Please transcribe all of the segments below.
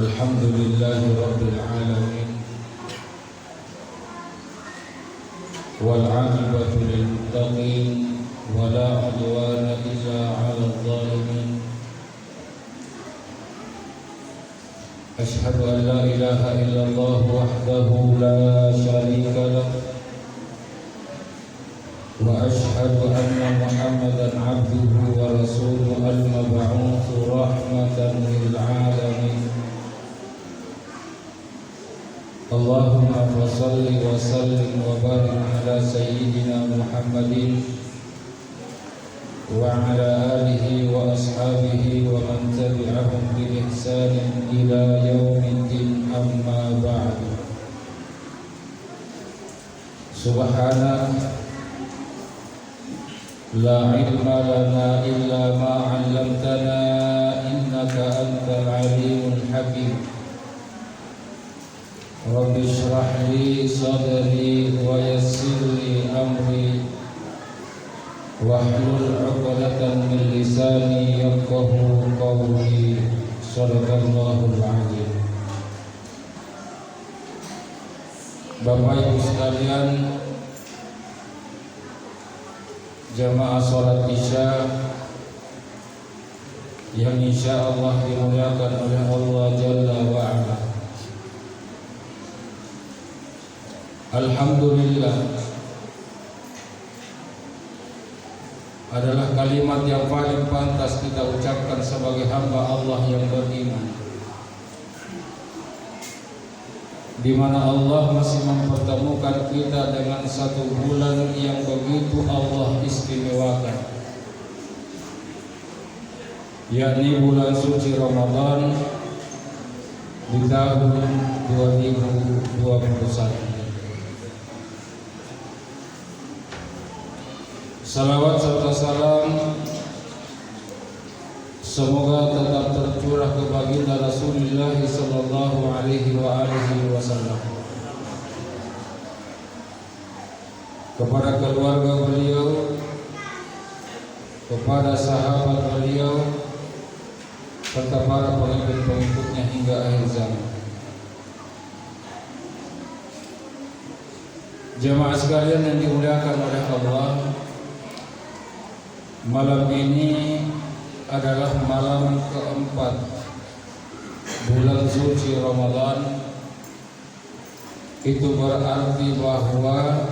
Alhamdulillahi Rabbil Alamin Wal-'aqibatu lil-muttaqin Wala 'udwana illa 'alal zalimin Ashhadu an la ilaha illallah wahdahu la syarika lah Wa ashhadu anna Muhammadan 'abduhu wa rasuluhu al-mab'utsu rahmatan lil 'alamin Allahumma salli wa sallim wa barik ala sayyidina Muhammadin wa ala alihi wa ashabihi wa man tabi'ahum bi ihsanin ila yaumiddin amma ba'du. Subhanak la ilma lana illa ma 'allamtana innaka antal alimul hakim. Rabbi shrah li sadri wa yassir li amri wahlul 'uqdatan min lisani yafqahu qawli. Shadaqallahul 'azim. Bapak Ibu sekalian, jamaah salat Isya yang insyaallah dimuliakan oleh Allah Jalla wa Ala. Alhamdulillah adalah kalimat yang paling pantas kita ucapkan sebagai hamba Allah yang beriman, di mana Allah masih mempertemukan kita dengan satu bulan yang begitu Allah istimewakan, yakni bulan suci Ramadan di tahun 2021. Salawat serta salam semoga tetap tercurah ke baginda Rasulullah sallallahu alaihi wasallam, kepada keluarga beliau, kepada sahabat beliau, serta para pengikut-pengikutnya hingga akhir zaman. Jemaah sekalian yang dimuliakan oleh Allah, malam ini adalah malam keempat bulan suci Ramadan. Itu berarti bahwa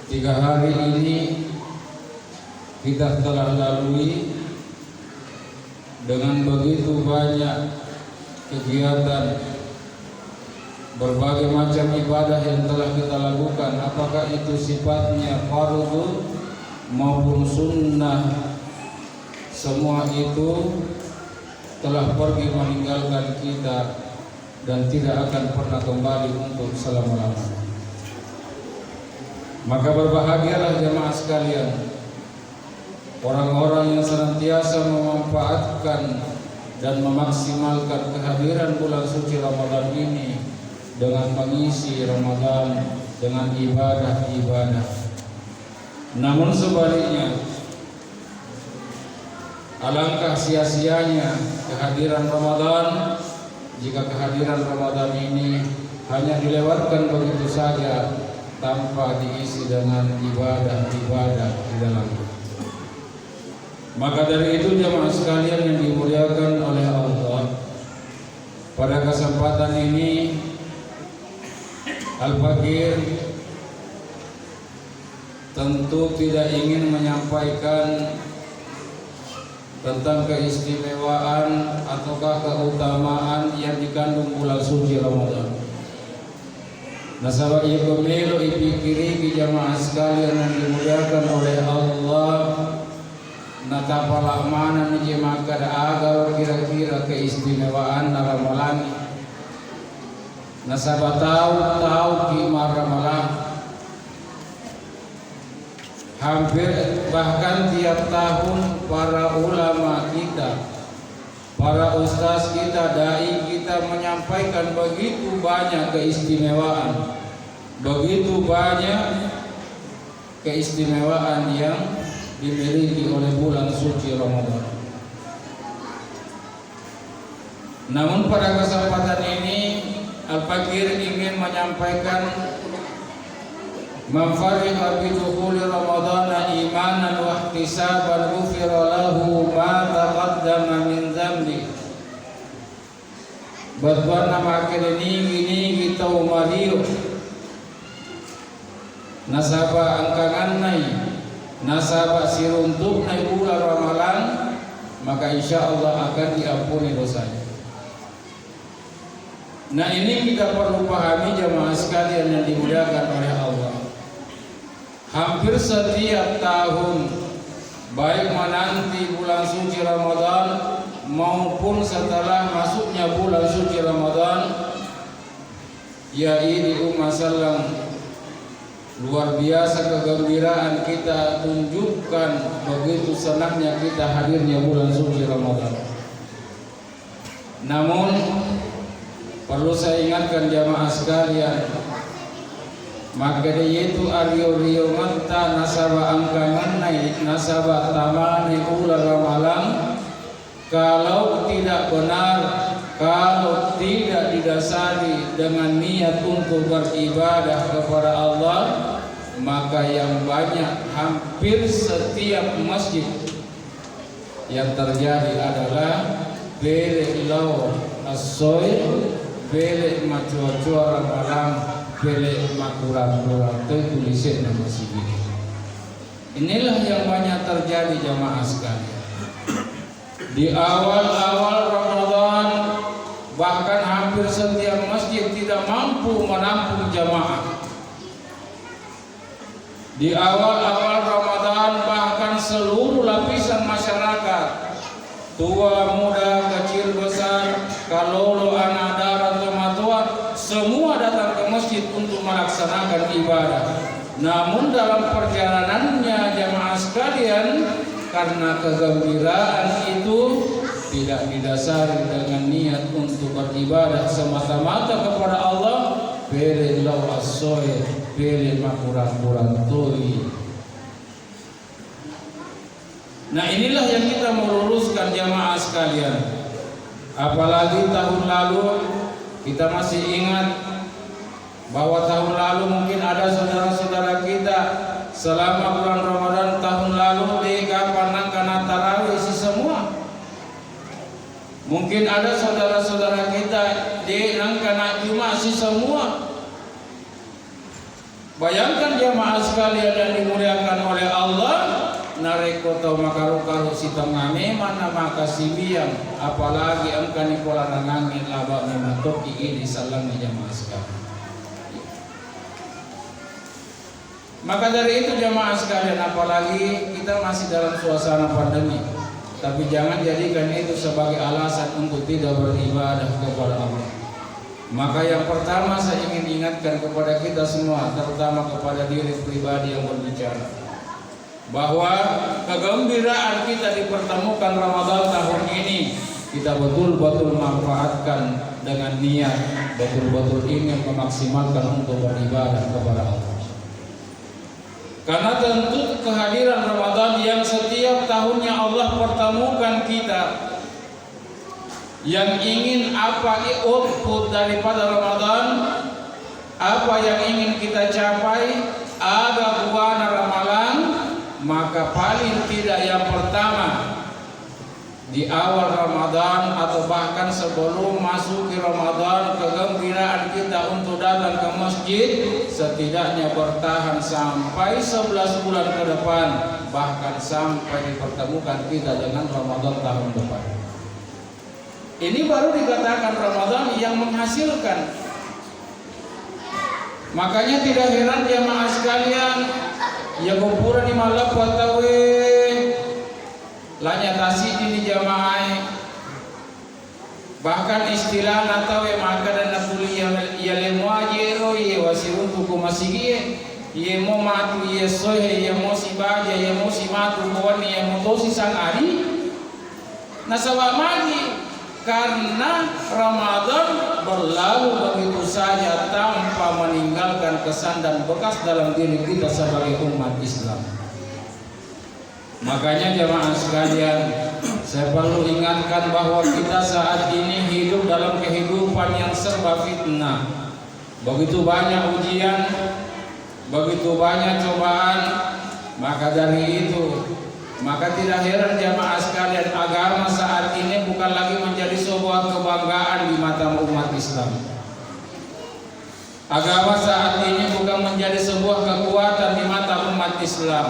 3 hari ini kita telah lalui dengan begitu banyak kegiatan, berbagai macam ibadah yang telah kita lakukan, apakah itu sifatnya fardhu maupun sunnah, semua itu telah pergi meninggalkan kita dan tidak akan pernah kembali untuk selama-lamanya. Maka berbahagialah jemaah sekalian, orang-orang yang senantiasa memanfaatkan dan memaksimalkan kehadiran bulan suci Ramadan ini dengan mengisi Ramadan dengan ibadah-ibadah. Namun sebaliknya, alangkah sia-sianya kehadiran Ramadan jika kehadiran Ramadan ini hanya dilewatkan begitu saja tanpa diisi dengan ibadah-ibadah di dalamnya. Maka dari itu jemaah sekalian yang dimuliakan oleh Allah, pada kesempatan ini Al-Fakir tentu tidak ingin menyampaikan tentang keistimewaan ataukah keutamaan yang dikandung bulan suci Ramadan. Nasaba iqmilu ipikiri ki jamaah sekalian yang dimuliakan oleh Allah, natapala mana ni maka agar kira-kira keistimewaan ramalan. Nasaba tahu ki ramalan. Hampir bahkan tiap tahun para ulama kita, para ustaz kita, dai kita menyampaikan begitu banyak keistimewaan, begitu banyak keistimewaan yang dimiliki oleh bulan suci Ramadan. Namun pada kesempatan ini Al-Fakir ingin menyampaikan man fariha bi dukhuli Ramadhan imanan wa ihtisaban ghufira lahu ma taqaddama min dhanbi. Batuan nama akhir ini kita umariyo nasaba angkangan nai nasaba siruntuk nai bulan Ramadan, maka insya Allah akan diampuni dosanya. Nah, ini kita perlu pahami jamaah sekalian yang dimuliakan oleh Allah. Hampir setiap tahun, baik menanti bulan suci Ramadan maupun setelah masuknya bulan suci Ramadan, yaitu umat salam, luar biasa kegembiraan kita tunjukkan, begitu senangnya kita hadirnya bulan suci Ramadan. Namun perlu saya ingatkan jamaah sekalian, maka yaitu ario-rio mata nasaba angkangan naik nasaba tamani ular ramalan, kalau tidak benar, kalau tidak didasari dengan niat untuk beribadah kepada Allah, maka yang banyak hampir setiap masjid yang terjadi adalah beli lau asoy, beli macua-cua ramalan, beli makurang-kurang tertulisnya nama sini. Inilah yang banyak terjadi jamaah sekalian. Di awal-awal Ramadan, bahkan hampir setiap masjid tidak mampu menampung jamaah. Di awal-awal Ramadan, bahkan seluruh lapisan masyarakat, tua, muda, kecil, besar, kalolo, anak darah, tomatuan, semua datang ke masjid untuk melaksanakan ibadah. Namun dalam perjalanannya jamaah sekalian, karena kegembiraan itu tidak didasari dengan niat untuk beribadah semata-mata kepada Allah, beri lau asoy, beri makurang-kurang tui. Nah, inilah yang kita mau luruskan jamaah sekalian. Apalagi tahun lalu kita masih ingat bahwa tahun lalu mungkin ada saudara-saudara kita selama bulan Ramadan tahun lalu di kapan karena tarawih isi semua. Mungkin ada saudara-saudara kita di nangkana Jumat isi semua. Bayangkan jamaah sekalian yang dimuliakan oleh Allah, nareko tau makaru-karu si tengame mana maka sibiang, apalagi angkani pola nangangin laba mematoki ini salam jamaah sekalian. Maka dari itu jamaah sekalian, apalagi kita masih dalam suasana pandemi, tapi jangan jadikan itu sebagai alasan untuk tidak beribadah kepada Allah. Maka yang pertama saya ingin ingatkan kepada kita semua, terutama kepada diri pribadi yang berbicara, bahwa kegembiraan kita dipertemukan Ramadan tahun ini kita betul-betul manfaatkan dengan niat betul-betul ingin memaksimalkan untuk beribadah kepada Allah. Karena tentu kehadiran Ramadan yang setiap tahunnya Allah pertemukan kita, yang ingin apa output daripada Ramadan, apa yang ingin kita capai, ada buana ramalan, maka paling tidak yang pertama di awal Ramadan atau bahkan sebelum masuk ke Ramadan, kegembiraan kita untuk datang ke masjid setidaknya bertahan sampai 11 bulan ke depan, bahkan sampai dipertemukan kita dengan Ramadan tahun depan. Ini baru dikatakan Ramadan yang menghasilkan. Makanya tidak heran jamaah sekalian, ya kumpulkan di malam patawe lanya tasik ini jamaah, bahkan istilah natawe maka dan nakuli ya lemua jero ye wasirun tuku masigi ye mo matu ye sohe ye mo si baja ye mo si matu kuwani ye mo tosi sang ari nasawa magi, karena Ramadan berlalu begitu saja tanpa meninggalkan kesan dan bekas dalam diri kita sebagai umat Islam. Makanya jamaah sekalian, saya perlu ingatkan bahwa kita saat ini hidup dalam kehidupan yang serba fitnah. Begitu banyak ujian, begitu banyak cobaan. Maka dari itu, maka tidak heran jamaah sekalian, agama saat ini bukan lagi menjadi sebuah kebanggaan di mata umat Islam. Agama saat ini bukan menjadi sebuah kekuatan di mata umat Islam.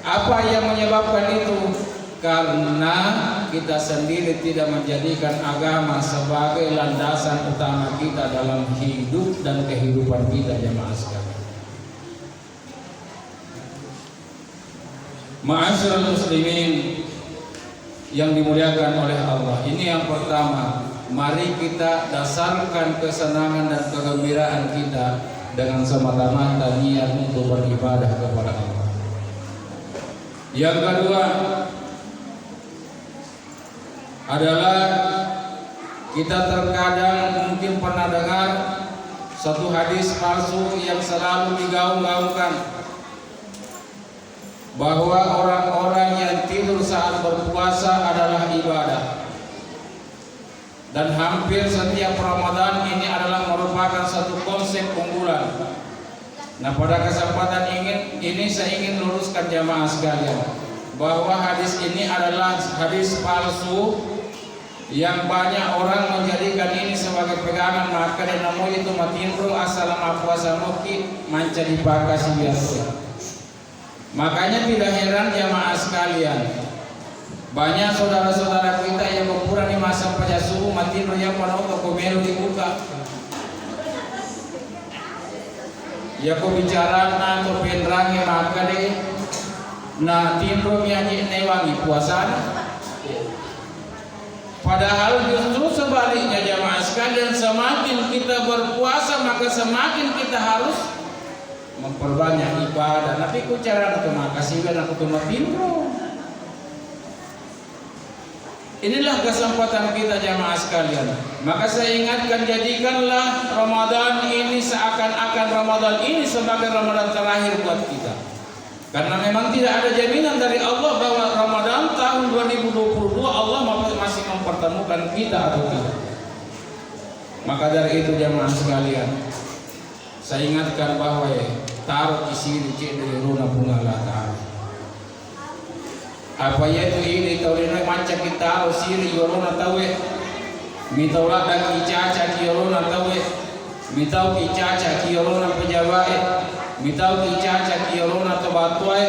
Apa yang menyebabkan itu? Karena kita sendiri tidak menjadikan agama sebagai landasan utama kita dalam hidup dan kehidupan kita jamaah sekalian. Ma'asyiral muslimin yang dimuliakan oleh Allah, ini yang pertama, mari kita dasarkan kesenangan dan kegembiraan kita dengan semata-mata niat untuk beribadah kepada Allah. Yang kedua adalah kita terkadang mungkin pernah dengar satu hadis palsu yang selalu digaung-gaungkan, bahwa orang-orang yang tidur saat berpuasa adalah ibadah. Dan hampir setiap Ramadan ini adalah merupakan satu konsep unggulan. Nah, pada kesempatan ini saya ingin luruskan jamaah sekalian bahwa hadis ini adalah hadis palsu yang banyak orang menjadikan ini sebagai pegangan. Maka dan namu itu matinro assalamu puasa muki manca dipakasi biasa. Makanya tidak heran jamaah sekalian, banyak saudara-saudara kita yang berkurang di masa pajasuhu matinro yang penuh komelu dibuka. Ya ko bicara na to penrangi maka deh na timbro nyanyi newangi puasana. Padahal justru sebaliknya jamaah sekalian, semakin kita berpuasa maka semakin kita harus memperbanyak ibadah. Tapi ku cara untuk makasih dan aku tuh timbro. Inilah kesempatan kita jamaah sekalian. Maka saya ingatkan, jadikanlah Ramadan ini seakan-akan Ramadan ini sebagai Ramadan terakhir buat kita. Karena memang tidak ada jaminan dari Allah bahwa Ramadan tahun 2022 Allah masih mempertemukan kita atau tidak. Maka dari itu jamaah sekalian, saya ingatkan bahwa taruh isi di dari runa bunga ta'ala. Apa yaitu ini taurina manca kita siri yorona tawe mitaulah dan kicaca yorona tawe mitau kicaca yorona pejawae mitau kicaca yorona tobatwae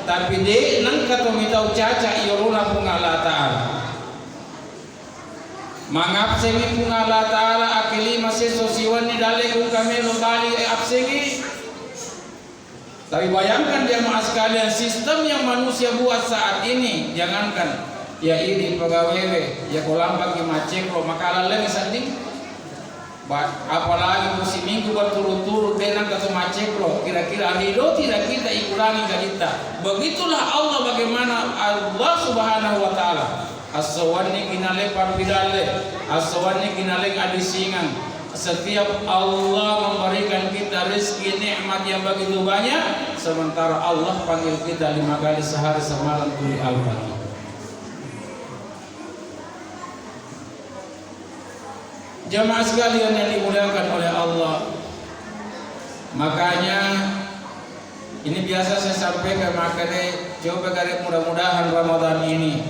tapi de nang kato mitau caca yorona pungala ta'ala mangap semi pungala ta'ala akili masih sosiwan ni dale kung kami lumbali absengi. Tapi bayangkan jamaah sekalian, sistem yang manusia buat saat ini, jangankan ya ini pegawai ya kolam bagi macet lo makalah lagi sandi, apalagi musim minggu berturut-turut dengan kata macet lo, kira-kira hidup tidak kita ikurangi kita. Begitulah Allah, bagaimana Allah Subhanahu Wa Taala aswani kinale pampidale aswani kinale adisingan. Setiap Allah memberikan kita rezeki nikmat yang begitu banyak, sementara Allah panggil kita 5 kali sehari semalam tuli al-Fatihah. Jamaah sekalian yang dimuliakan oleh Allah, makanya ini biasa saya sampaikan, makanya coba kali mudah-mudahan Ramadan ini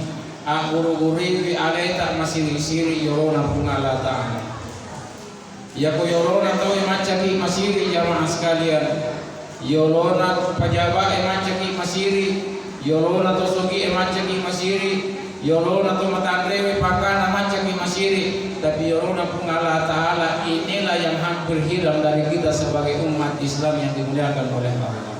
guru-guru di aleta masih siri yorona pungala ta'ala. Ya ko yorona tau macaki masiri jamaah sekalian, yorona pajaba macaki masiri, yorona to sogi macaki masiri, yorona to matandrewe pakana macaki masiri. Tapi yorona pungala ta'ala inilah yang hampir hilang dari kita sebagai umat Islam yang dimuliakan oleh Allah.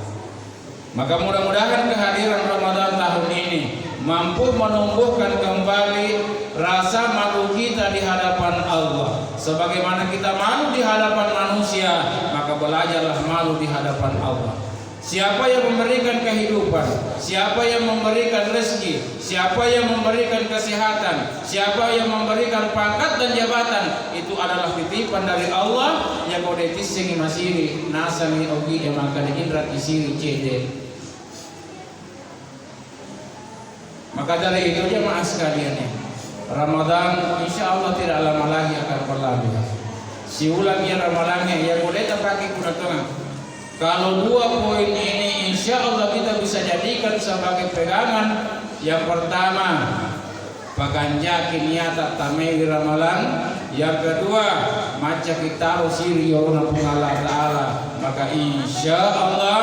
Maka mudah-mudahan kehadiran Ramadan tahun ini mampu menumbuhkan kembali rasa malu kita di hadapan Allah. Sebagaimana kita malu di hadapan manusia, maka belajarlah malu di hadapan Allah. Siapa yang memberikan kehidupan, siapa yang memberikan rezeki, siapa yang memberikan kesehatan, siapa yang memberikan pangkat dan jabatan, itu adalah titipan dari Allah. Yang kau detising masiri nasami ogi yang makan indra isiri cede. Maka dari itu jemaah sekalian, Ramadan insya Allah tidak lama lagi akan berlalu. Si ulang ya Ramadannya yang boleh terpakai kuna. Kalau 2 poin ini insya Allah kita bisa jadikan sebagai pegangan. Yang pertama, paganjakin nyata tamai ramalan. Yang kedua, maca kita usiri yoruna Allah Ta'ala. Maka insya Allah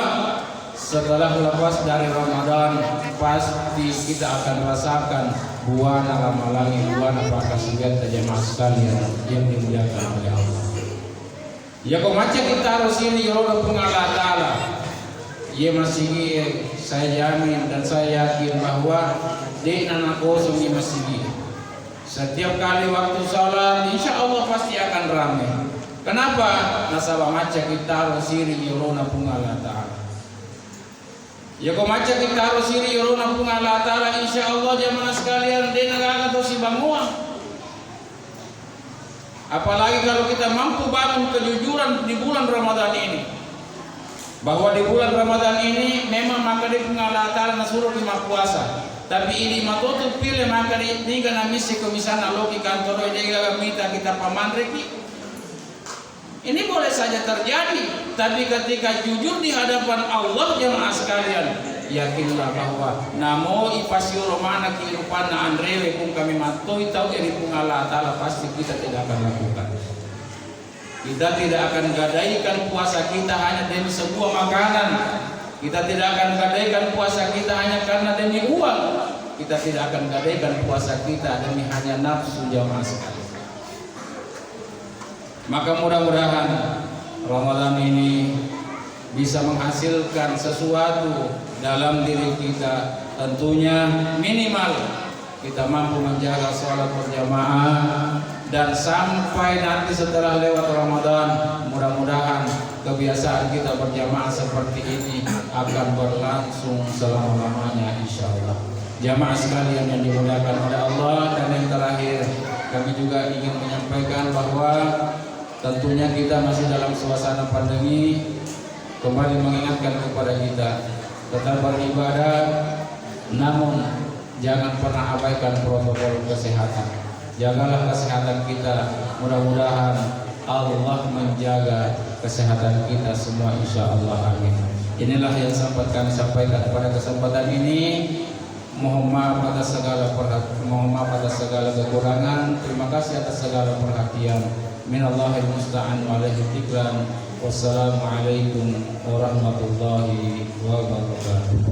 setelah lepas dari Ramadan pasti kita akan rasakan buana ramalangi, buana pakasian jemaah sekalian yang dimuliakan oleh Allah. Ya kau maca kita harus ini yorona Allah Ta'ala. Ya masih saya jamin dan saya yakin bahwa di anak kosong di masjid setiap kali waktu sholat insya Allah pasti akan ramai. Kenapa? Nasabah maca kita harus ini yorona Allah Ta'ala. Ya kau maca kita harus iri yorona pun Allah Ta'ala insya Allah jamaah sekalian di negara atau si bangua. Apalagi kalau kita mampu bangun kejujuran di bulan Ramadan ini, bahwa di bulan Ramadan ini memang maka di Allah Ta'ala nasuruh 5 puasa. Tapi ini matoto pilih maka di kana misi komisana loki kantor dia minta kita pamandreki. Ini boleh saja terjadi, tapi ketika jujur di hadapan Allah jemaah sekalian, yakinlah bahwa namo ipasiro mana kehidupan andrewe pun kami matoi tahu dari pun Allah Ta'ala pasti kita tidak akan lakukan. Kita tidak akan gadaikan puasa kita hanya demi sebuah makanan. Kita tidak akan gadaikan puasa kita hanya karena demi uang. Kita tidak akan gadaikan puasa kita demi hanya nafsu jemaah sekalian. Maka mudah-mudahan Ramadan ini bisa menghasilkan sesuatu dalam diri kita. Tentunya minimal kita mampu menjaga sholat berjamaah. Dan sampai nanti setelah lewat Ramadan, mudah-mudahan kebiasaan kita berjamaah seperti ini akan berlangsung selama-lamanya insya Allah. Jamaah sekalian yang dimuliakan oleh Allah. Dan yang terakhir, kami juga ingin menyampaikan bahwa tentunya kita masih dalam suasana pandemi. Kembali mengingatkan kepada kita tetap beribadah, namun jangan pernah abaikan protokol kesehatan. Jagalah kesehatan kita. Mudah-mudahan Allah menjaga kesehatan kita semua insya Allah. Amin. Inilah yang sempat kami sampaikan pada kesempatan ini. Mohon maaf atas segala kekurangan. Terima kasih atas segala perhatian. Minallahil musta'an wa alaihi tiklan. Wassalamualaikum warahmatullahi wabarakatuh.